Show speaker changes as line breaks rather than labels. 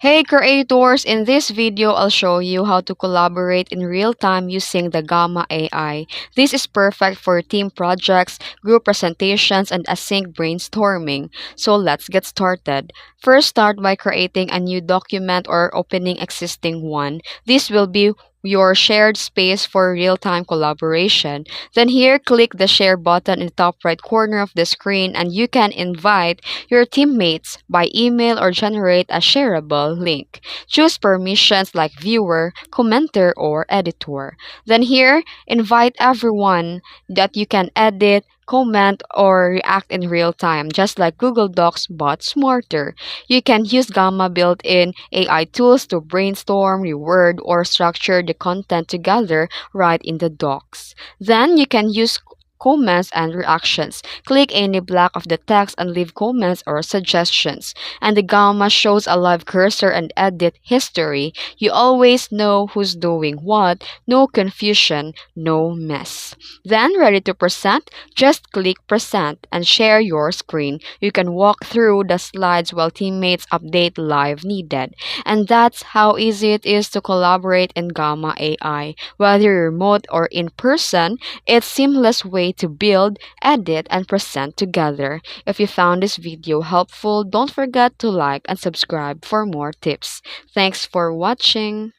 Hey creators! In this video, I'll show you how to collaborate in real time using the Gamma AI. This is perfect for team projects, group presentations, and async brainstorming. So let's get started. First, start by creating a new document or opening existing one. This will be your shared space for real-time collaboration. Then here, click the share button in the top right corner of the screen and you can invite your teammates by email or generate a shareable link. Choose permissions like viewer, commenter, or editor. Then here, invite everyone that you can edit, comment, or react in real time, just like Google Docs but smarter. You can use Gamma built-in AI tools to brainstorm, reword, or structure the content together right in the docs. Then you can use comments and reactions. Click any block of the text and leave comments or suggestions. And the Gamma shows a live cursor and edit history. You always know who's doing what, no confusion, no mess. Then, ready to present? Just click present and share your screen. You can walk through the slides while teammates update live needed. And that's how easy it is to collaborate in Gamma AI. Whether you're remote or in person, it's seamless way to build, edit, and present together. If you found this video helpful, don't forget to like and subscribe for more tips. Thanks for watching.